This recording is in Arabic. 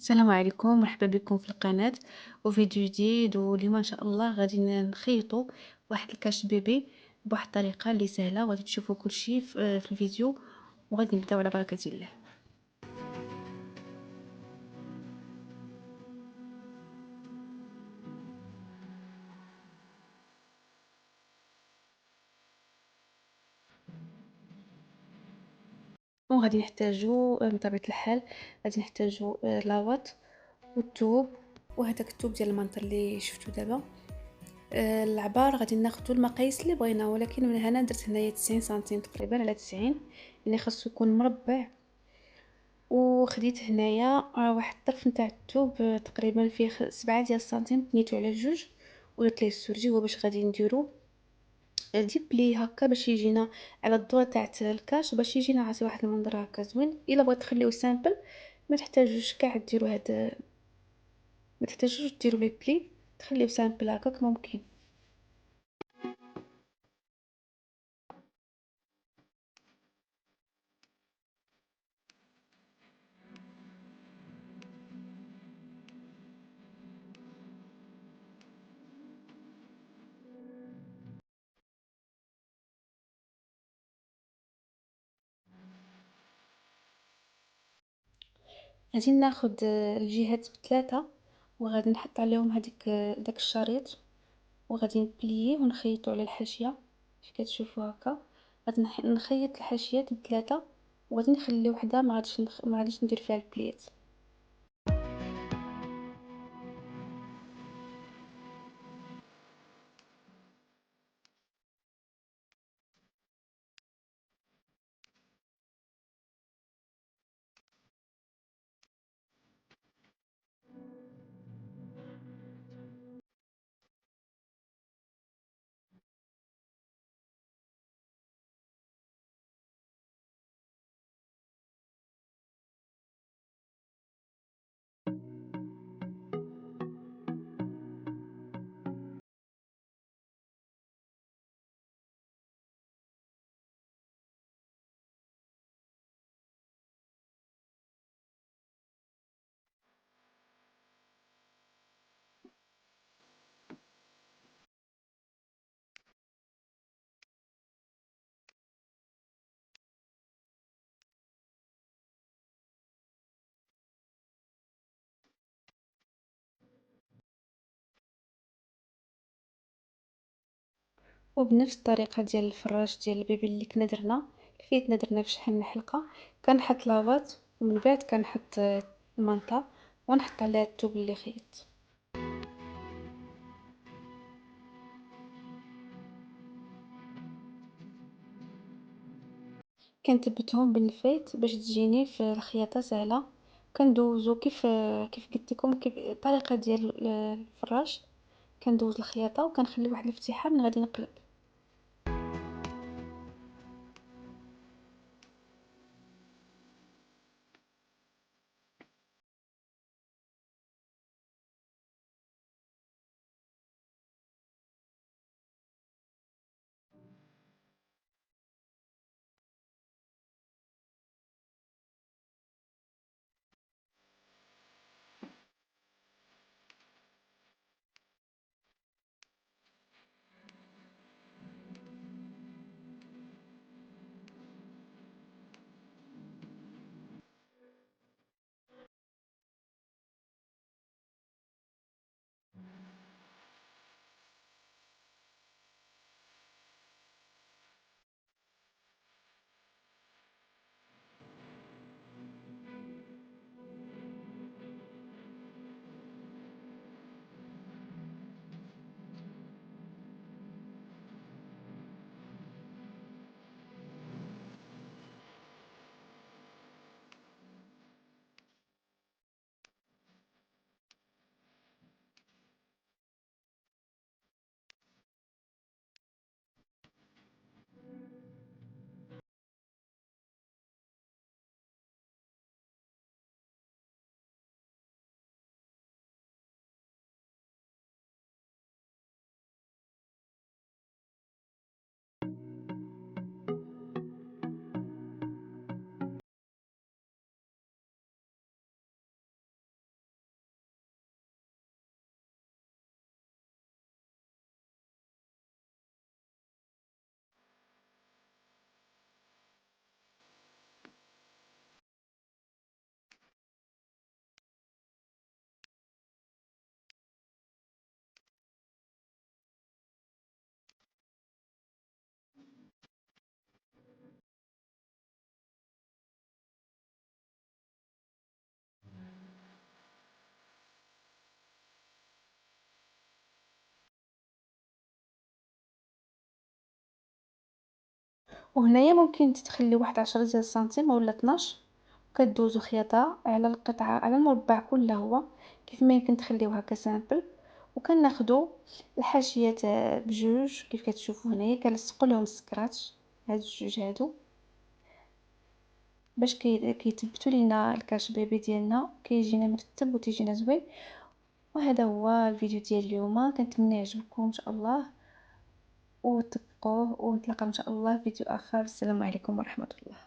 السلام عليكم، مرحبا بكم في القناة وفيديو جديد. واليوم ان شاء الله غادي نخيطوا واحد الكاش بيبي بواحد الطريقة اللي سهلة، وغادي تشوفوا كل شيء في الفيديو. وغادي نبداو على بركة الله. وغادي نحتاجو بطبيعة الحال غادي نحتاجو لاواط والثوب، وهذاك الثوب ديال المنطر اللي شفتو دابا. العبار غادي ناخدو المقاييس اللي بغينا، ولكن من هنا درت هنايا 90 سنتيم تقريبا على 90، يعني خاصو يكون مربع. وخديت هنايا واحد الطرف نتاع الثوب تقريبا فيه 7 ديال السنتيم، تنيتو على جوج ودرت ليه السورجي. هو باش غادي نديرو ديب لي هكا باش يجينا على الضوء تاع الكاش، باش يجينا عطي واحد المنظر هكا زوين. الا بغيت تخليوه سامبل ما تحتاجوش كاع ديروا هاد، ما تحتاجوش ديروا لي بلي، تخليوه سامبل هكاك ممكن. غادي ناخد الجهات بثلاثة، وغادي نحط عليهم هذيك داك الشريط، وغادي نبليه ونخيطو على الحاشيه كيف كتشوفوا هكا. غادي نخيط الحاشيات بثلاثه، وغادي نخلي وحده ما غاديش ندير فيها البليات. وبنفس الطريقه ديال الفراش ديال البيبي اللي كنا درنا، كفيتنا درنا في شحال من حلقه. كنحط لافاط، ومن بعد كنحط المنطه، ونحط عليها الثوب اللي خيط. كنثبتهم بالفيط باش تجيني في الخياطه سهله. كندوزو كيف قلت لكم، كيف الطريقه ديال الفراش. كندوز الخياطه وكنخلي واحد الفتيحه من غادي نقلب. وهنايا ممكن تخلي واحد 10 ديال السنتيم ولا 12، وكدوزو خياطة على القطعة على المربع كله هو كيف ما يمكن تخليوه هكا سامبل. وكناخدو الحاشيات بجوج كيف كتشوفوا هنايا كنلصقوا لهم سكراتش هاد الجوج هادو باش كيثبتوا لينا الكاش بيبي ديالنا كيجينا مرتب وتيجينا زوين. وهذا هو الفيديو ديال اليوم، كنتمنى يعجبكم ان شاء الله وتبقوه، ونتلاقى ان شاء الله في فيديو اخر. السلام عليكم ورحمة الله.